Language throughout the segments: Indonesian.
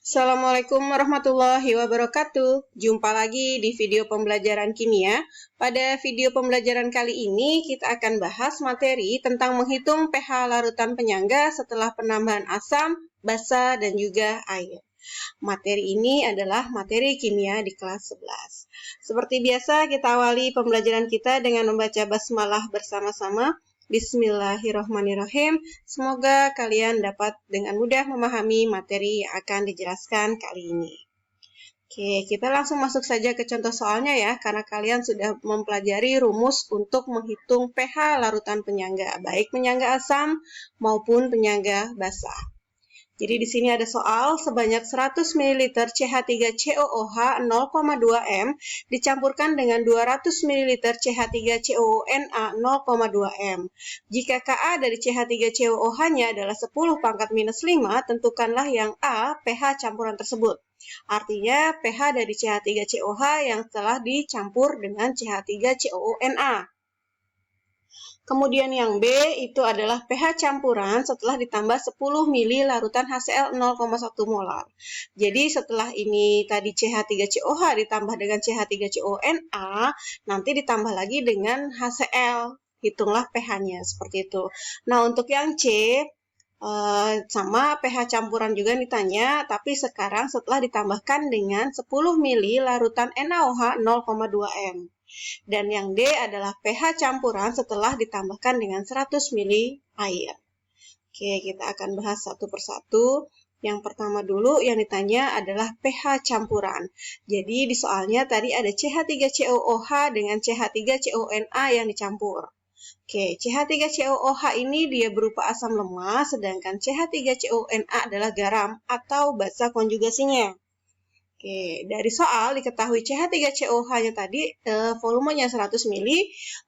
Assalamualaikum warahmatullahi wabarakatuh. Jumpa lagi di video pembelajaran kimia. Pada video pembelajaran kali ini kita akan bahas materi tentang menghitung pH larutan penyangga setelah penambahan asam, basa, dan juga air. Materi ini adalah materi kimia di kelas 11. Seperti biasa, kita awali pembelajaran kita dengan membaca basmalah bersama-sama. Bismillahirrahmanirrahim. Semoga kalian dapat dengan mudah memahami materi yang akan dijelaskan kali ini. Oke, kita langsung masuk saja ke contoh soalnya ya, karena kalian sudah mempelajari rumus untuk menghitung pH larutan penyangga, baik penyangga asam maupun penyangga basa. Jadi di sini ada soal sebanyak 100 ml CH3COOH 0,2 m dicampurkan dengan 200 ml CH3COONA 0,2 m. Jika Ka dari CH3COOH-nya adalah 10 pangkat minus 5, tentukanlah yang A pH campuran tersebut. Artinya pH dari CH3COOH yang telah dicampur dengan CH3COONA. Kemudian yang B itu adalah pH campuran setelah ditambah 10 ml larutan HCl 0,1 molar. Jadi setelah ini tadi CH3COH ditambah dengan CH3CONA, nanti ditambah lagi dengan HCl. Hitunglah pH-nya seperti itu. Nah, untuk yang C, sama pH campuran juga ditanya, tapi sekarang setelah ditambahkan dengan 10 ml larutan NaOH 0,2 m. Dan yang D adalah pH campuran setelah ditambahkan dengan 100 ml air. Oke, kita akan bahas satu persatu. Yang pertama dulu yang ditanya adalah pH campuran. Jadi di soalnya tadi ada CH3COOH dengan CH3CONA yang dicampur. Oke, CH3COOH ini dia berupa asam lemah, sedangkan CH3CONA adalah garam atau basa konjugasinya. Oke, dari soal diketahui CH3COH-nya tadi volumenya 100 ml,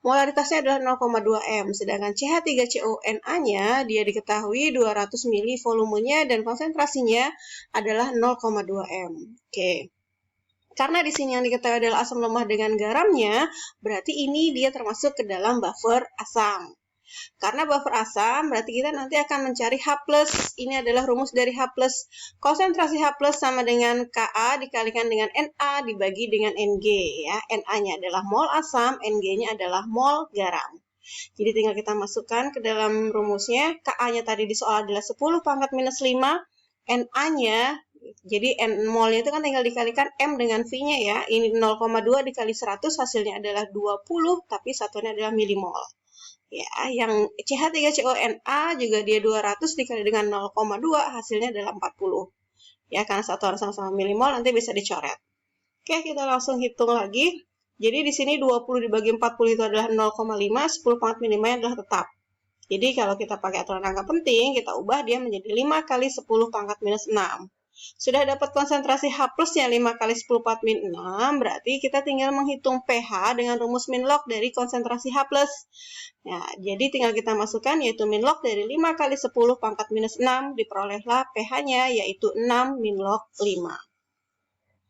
molaritasnya adalah 0,2 m, sedangkan CH3CONA-nya dia diketahui 200 ml volumenya dan konsentrasinya adalah 0,2 m. Oke. Karena di sini yang diketahui adalah asam lemah dengan garamnya, berarti ini dia termasuk ke dalam buffer asam. Karena buffer asam, berarti kita nanti akan mencari H+. Ini adalah rumus dari H+. Konsentrasi H+ sama dengan Ka dikalikan dengan Na dibagi dengan Ng. Ya. Na-nya adalah mol asam, Ng-nya adalah mol garam. Jadi tinggal kita masukkan ke dalam rumusnya. Ka-nya tadi di soal adalah 10 pangkat minus 5. Na-nya, jadi molnya itu kan tinggal dikalikan M dengan V-nya ya. Ini 0,2 dikali 100, hasilnya adalah 20, tapi satuannya adalah milimol. Ya, yang CH3CONA juga dia 200 dikali dengan 0,2, hasilnya adalah 40. Ya, karena satuan sama-sama milimol, nanti bisa dicoret. Oke, kita langsung hitung lagi. Jadi di sini 20 dibagi 40 itu adalah 0,5, 10 pangkat minimanya adalah tetap. Jadi kalau kita pakai aturan angka penting, kita ubah dia menjadi 5 kali 10 pangkat minus 6. Sudah dapat konsentrasi H+-nya 5 kali 10 pangkat min 6, berarti kita tinggal menghitung pH dengan rumus min log dari konsentrasi H+. Nah, jadi tinggal kita masukkan yaitu min log dari 5 kali 10 pangkat minus 6, diperolehlah pH-nya yaitu 6 min log 5.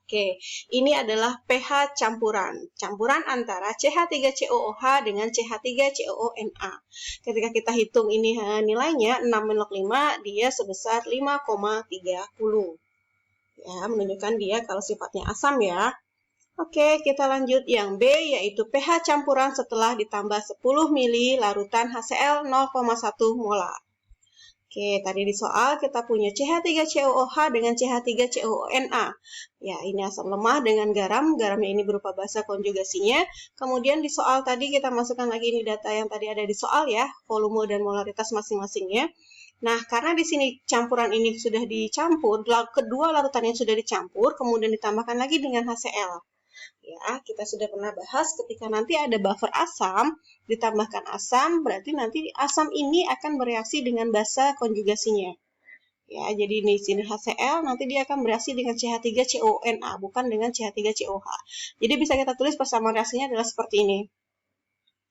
Oke, ini adalah pH campuran. Campuran antara CH3COOH dengan CH3COONA. Ketika kita hitung ini nilainya 6 min log 5, dia sebesar 5,30. Ya, menunjukkan dia kalau sifatnya asam ya. Oke, kita lanjut yang B, yaitu pH campuran setelah ditambah 10 ml larutan HCl 0,1 molar. Oke, tadi di soal kita punya CH3COOH dengan CH3COONA. Ya, ini asam lemah dengan garam. Garamnya ini berupa basa konjugasinya. Kemudian di soal tadi kita masukkan lagi ini data yang tadi ada di soal ya, volume dan molaritas masing-masingnya. Nah, karena di sini campuran ini sudah dicampur, kedua larutannya sudah dicampur, kemudian ditambahkan lagi dengan HCl. Ya, kita sudah pernah bahas ketika nanti ada buffer asam, ditambahkan asam, berarti nanti asam ini akan bereaksi dengan basa konjugasinya. Ya, jadi di sini HCl, nanti dia akan bereaksi dengan CH3CONA, bukan dengan CH3COH. Jadi bisa kita tulis persamaan reaksinya adalah seperti ini.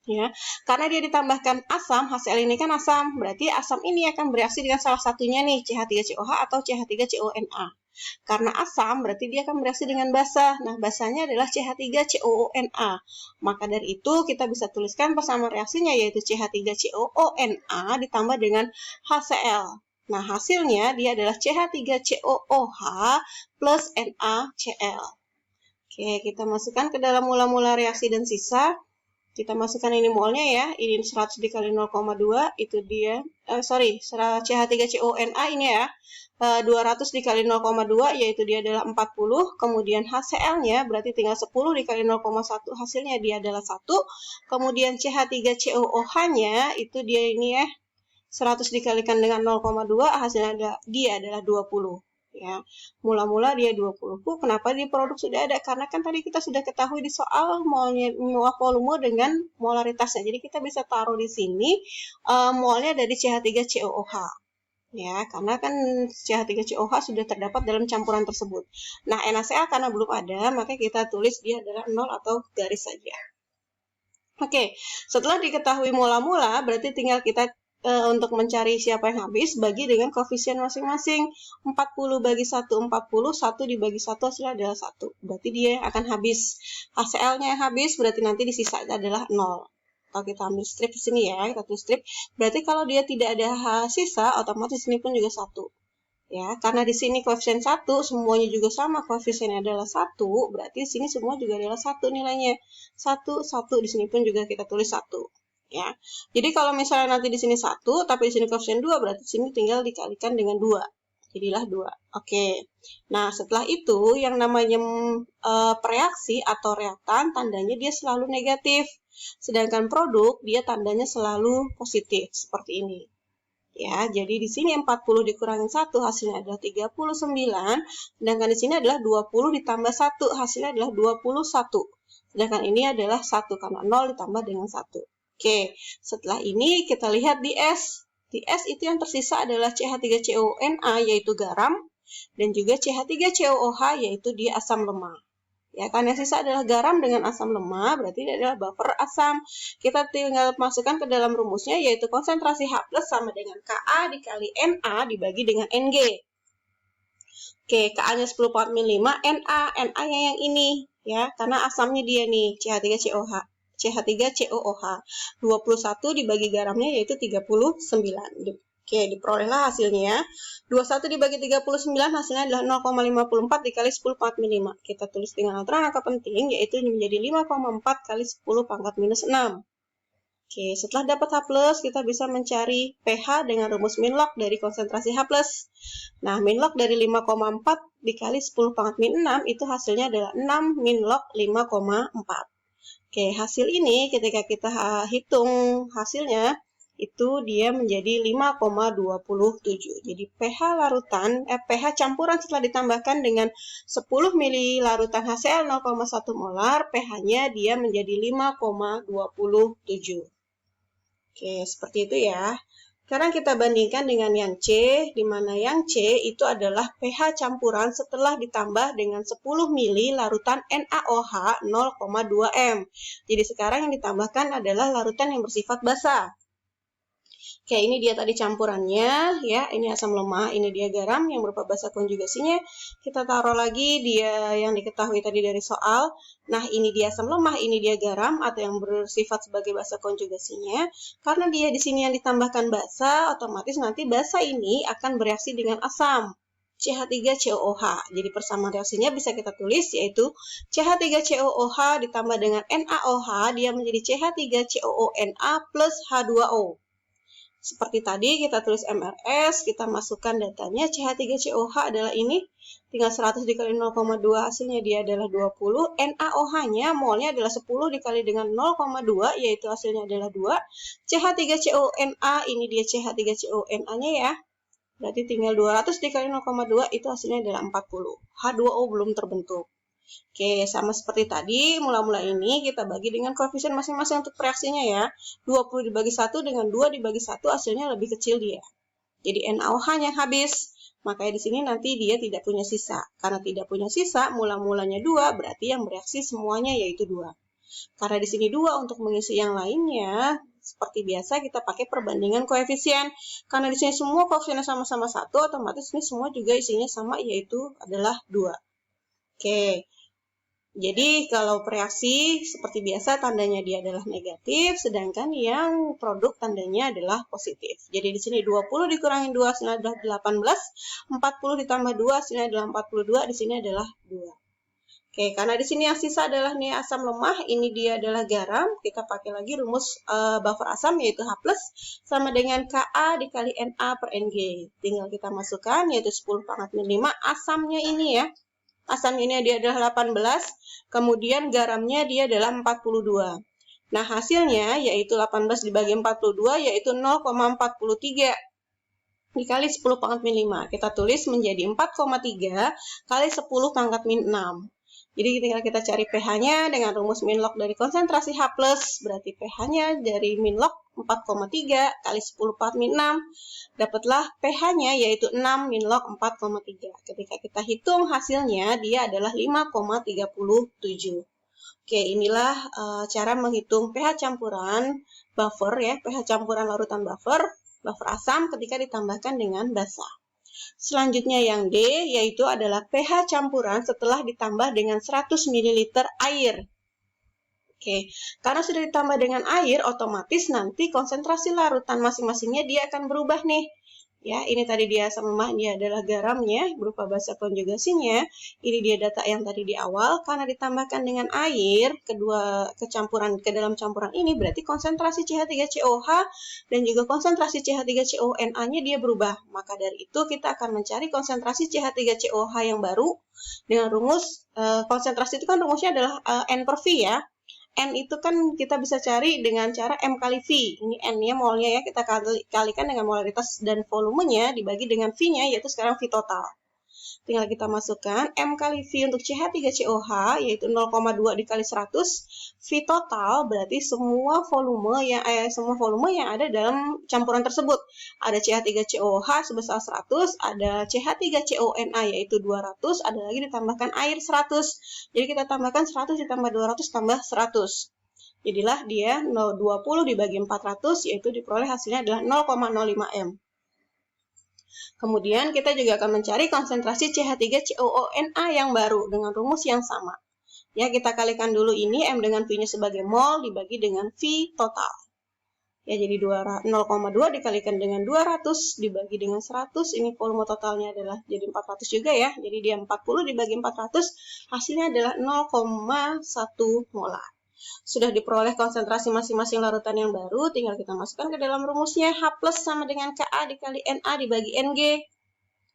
Ya, karena dia ditambahkan asam, HCl ini kan asam, berarti asam ini akan bereaksi dengan salah satunya nih, CH3COH atau CH3CONA. Karena asam, berarti dia akan bereaksi dengan basa. Nah, basanya adalah CH3COONA. Maka dari itu, kita bisa tuliskan persamaan reaksinya, yaitu CH3COONA ditambah dengan HCl. Nah, hasilnya dia adalah CH3COOH plus NaCl. Oke, kita masukkan ke dalam mula-mula reaksi dan sisa. Kita masukkan ini molnya ya, ini 100 dikali 0,2, itu dia, CH3CONa ini ya, 200 dikali 0,2, yaitu dia adalah 40, kemudian HCl-nya berarti tinggal 10 dikali 0,1, hasilnya dia adalah 1, kemudian CH3COOH-nya itu dia ini ya, 100 dikalikan dengan 0,2, hasilnya dia adalah 20. Ya, mula-mula dia 20. Kenapa di produk sudah ada? Karena kan tadi kita sudah ketahui di soal molnya volume dengan molaritasnya. Jadi kita bisa taruh di sini molnya dari CH3COOH. Ya, karena kan CH3COOH sudah terdapat dalam campuran tersebut. Nah, NaCl karena belum ada, maka kita tulis dia adalah 0 atau garis saja. Oke, setelah diketahui mula-mula, berarti tinggal kita untuk mencari siapa yang habis, bagi dengan koefisien masing-masing. 40 bagi 1, 40, 1 dibagi 1 hasilnya adalah 1. Berarti dia akan habis. HCl-nya habis, berarti nanti di sisa adalah 0. Kalau kita ambil strip di sini ya, kita tulis strip. Berarti kalau dia tidak ada sisa, otomatis ini pun juga 1. Ya, karena di sini koefisien 1, semuanya juga sama, koefisiennya adalah 1, berarti di sini semua juga adalah 1 nilainya. 1, 1, di sini pun juga kita tulis 1. Ya. Jadi kalau misalnya nanti di sini 1, tapi di sini koefisien 2, berarti di sini tinggal dikalikan dengan 2. Jadilah 2. Oke. Nah, setelah itu yang namanya reaksi atau reaktan, tandanya dia selalu negatif. Sedangkan produk, dia tandanya selalu positif, seperti ini. Ya, jadi di sini 40 dikurangi 1, hasilnya adalah 39. Sedangkan di sini adalah 20 ditambah 1, hasilnya adalah 21. Sedangkan ini adalah 1, karena 0 ditambah dengan 1. Oke, setelah ini kita lihat di S. Di S itu yang tersisa adalah CH3CONa, yaitu garam, dan juga CH3COOH, yaitu dia asam lemah. Ya, kan yang sisa adalah garam dengan asam lemah, berarti ini adalah buffer asam. Kita tinggal masukkan ke dalam rumusnya, yaitu konsentrasi H+ sama dengan Ka dikali Na dibagi dengan Ng. Oke, Ka-nya 10,5, Na-nya yang ini, ya, karena asamnya dia nih, CH3COOH. 21 dibagi garamnya yaitu 39. Oke, diperolehlah hasilnya. 21 dibagi 39 hasilnya adalah 0,54 dikali 10⁻⁵. Kita tulis dengan aturan angka penting, yaitu menjadi 5,4 kali 10⁻⁻⁶. Oke, setelah dapat H+, kita bisa mencari pH dengan rumus min log dari konsentrasi H+. Nah, min log dari 5,4 dikali 10⁻⁶ itu hasilnya adalah 6 min log 5,4. Oke, hasil ini ketika kita hitung hasilnya, itu dia menjadi 5,27. Jadi pH larutan, pH campuran setelah ditambahkan dengan 10 ml larutan HCl 0,1 molar, pH-nya dia menjadi 5,27. Oke, seperti itu ya. Sekarang kita bandingkan dengan yang C, di mana yang C itu adalah pH campuran setelah ditambah dengan 10 ml larutan NaOH 0,2 m. Jadi sekarang yang ditambahkan adalah larutan yang bersifat basa. Oke, ini dia tadi campurannya, ya. Ini asam lemah, ini dia garam yang berupa basa konjugasinya. Kita taruh lagi dia yang diketahui tadi dari soal. Nah, ini dia asam lemah, ini dia garam atau yang bersifat sebagai basa konjugasinya. Karena dia di sini yang ditambahkan basa, otomatis nanti basa ini akan bereaksi dengan asam. CH3COOH. Jadi persamaan reaksinya bisa kita tulis yaitu CH3COOH ditambah dengan NaOH, dia menjadi CH3COONa plus H2O. Seperti tadi kita tulis MRS, kita masukkan datanya, CH3COOH adalah ini, tinggal 100 dikali 0,2 hasilnya dia adalah 20, NaOH-nya molnya adalah 10 dikali dengan 0,2 yaitu hasilnya adalah 2, CH3CONa ini dia CH3CONa-nya ya, berarti tinggal 200 dikali 0,2 itu hasilnya adalah 40, H2O belum terbentuk. Oke, sama seperti tadi, mula-mula ini kita bagi dengan koefisien masing-masing untuk reaksinya ya. 20 dibagi 1 dengan 2 dibagi 1 hasilnya lebih kecil dia. Jadi NaOH-nya habis, makanya di sini nanti dia tidak punya sisa. Karena tidak punya sisa, mula-mulanya 2, berarti yang bereaksi semuanya yaitu 2. Karena di sini 2 untuk mengisi yang lainnya, seperti biasa kita pakai perbandingan koefisien. Karena di sini semua koefisiennya sama-sama 1, otomatis ini semua juga isinya sama yaitu adalah 2. Oke. Jadi kalau reaksi seperti biasa tandanya dia adalah negatif, sedangkan yang produk tandanya adalah positif. Jadi di sini 20 dikurangi 2 hasilnya adalah 18, 40 ditambah 2 hasilnya adalah 42, di sini adalah 2. Oke, karena di sini yang sisa adalah nih asam lemah, ini dia adalah garam. Kita pakai lagi rumus buffer asam yaitu H+ sama dengan Ka dikali Na per Ng. Tinggal kita masukkan yaitu 10 pangkat min 5 asamnya ini ya. Asam ini dia adalah 18, kemudian garamnya dia adalah 42. Nah, hasilnya yaitu 18 dibagi 42 yaitu 0,43 dikali 10 pangkat min 5. Kita tulis menjadi 4,3 kali 10 pangkat min 6. Jadi tinggal kita cari pH-nya dengan rumus min log dari konsentrasi H+, berarti pH-nya dari min log 4,3 kali 10 pangkat min 6. Dapatlah pH-nya yaitu 6 min log 4,3. Ketika kita hitung hasilnya, dia adalah 5,37. Oke, inilah cara menghitung pH campuran buffer ya, pH campuran larutan buffer asam ketika ditambahkan dengan basa. Selanjutnya yang D, yaitu adalah pH campuran setelah ditambah dengan 100 ml air. Oke, karena sudah ditambah dengan air, otomatis nanti konsentrasi larutan masing-masingnya dia akan berubah nih. Ya, ini tadi dia asam lemah, dia adalah garamnya berupa basa konjugasinya. Ini dia data yang tadi di awal, karena ditambahkan dengan air, kedua kecampuran ke dalam campuran ini berarti konsentrasi CH3COH dan juga konsentrasi CH3CONA-nya dia berubah. Maka dari itu kita akan mencari konsentrasi CH3COH yang baru dengan rumus konsentrasi itu kan rumusnya adalah N per V ya. N itu kan kita bisa cari dengan cara M kali V. Ini N-nya molnya ya, kita kalikan dengan molaritas dan volumenya dibagi dengan V-nya, yaitu sekarang V total. Tinggal kita masukkan M kali V untuk CH3COH, yaitu 0,2 dikali 100. V total berarti semua volume yang ada dalam campuran tersebut. Ada CH3COH sebesar 100, ada CH3CONA yaitu 200, ada lagi ditambahkan air 100. Jadi kita tambahkan 100 ditambah 200 tambah 100. Jadilah dia 20 dibagi 400, yaitu diperoleh hasilnya adalah 0,05 M. Kemudian kita juga akan mencari konsentrasi CH3COONA yang baru dengan rumus yang sama. Ya, kita kalikan dulu ini M dengan V-nya sebagai mol dibagi dengan V total. Ya, jadi 0,2 dikalikan dengan 200 dibagi dengan 100, ini volume totalnya adalah jadi 400 juga ya. Jadi dia 40 dibagi 400, hasilnya adalah 0,1 molar. Sudah diperoleh konsentrasi masing-masing larutan yang baru, tinggal kita masukkan ke dalam rumusnya. H+ sama dengan Ka dikali Na dibagi Ng.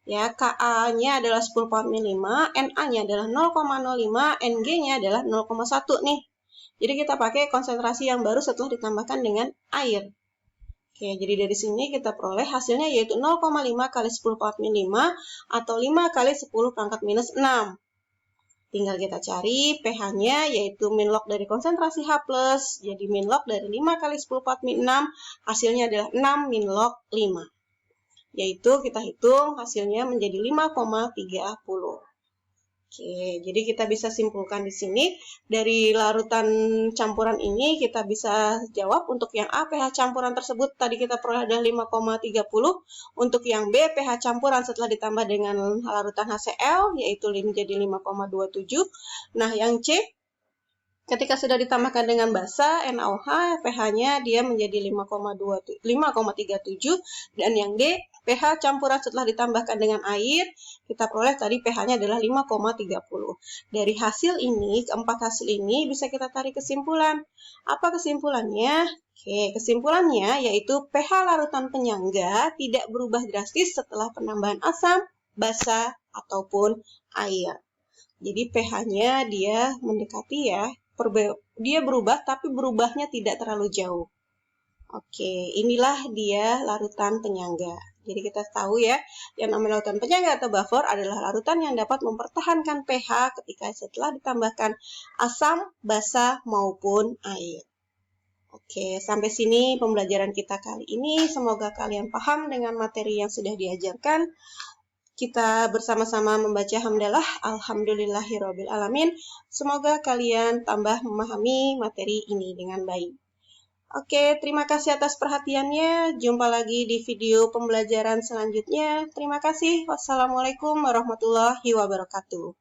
Ya, Ka-nya adalah 10 pangkat min 5, Na-nya adalah 0,05, Ng-nya adalah 0,1 nih. Jadi kita pakai konsentrasi yang baru setelah ditambahkan dengan air. Oke, jadi dari sini kita peroleh hasilnya yaitu 0,5 kali 10 pangkat min 5 atau 5 kali 10 pangkat minus 6. Tinggal kita cari pH-nya yaitu min log dari konsentrasi H+, jadi min log dari 5 kali 10 pangkat min 6, hasilnya adalah 6 min log 5. Yaitu kita hitung hasilnya menjadi 5,30. Oke, jadi kita bisa simpulkan di sini dari larutan campuran ini kita bisa jawab untuk yang A pH campuran tersebut tadi kita peroleh adalah 5,30, untuk yang B pH campuran setelah ditambah dengan larutan HCl yaitu menjadi 5,27. Nah, yang C ketika sudah ditambahkan dengan basa NaOH pH-nya dia menjadi 5,37 dan yang D pH campuran setelah ditambahkan dengan air, kita peroleh tadi pH-nya adalah 5,30. Dari hasil ini, keempat hasil ini bisa kita tarik kesimpulan. Apa kesimpulannya? Oke, kesimpulannya yaitu pH larutan penyangga tidak berubah drastis setelah penambahan asam, basa, ataupun air. Jadi pH-nya dia mendekati ya, dia berubah tapi berubahnya tidak terlalu jauh. Oke, inilah dia larutan penyangga. Jadi kita tahu ya, yang namanya larutan penyangga atau buffer adalah larutan yang dapat mempertahankan pH ketika setelah ditambahkan asam, basa, maupun air. Oke, sampai sini pembelajaran kita kali ini. Semoga kalian paham dengan materi yang sudah diajarkan. Kita bersama-sama membaca hamdalah, alhamdulillahirabbil alamin. Semoga kalian tambah memahami materi ini dengan baik. Oke, terima kasih atas perhatiannya. Jumpa lagi di video pembelajaran selanjutnya. Terima kasih. Wassalamualaikum warahmatullahi wabarakatuh.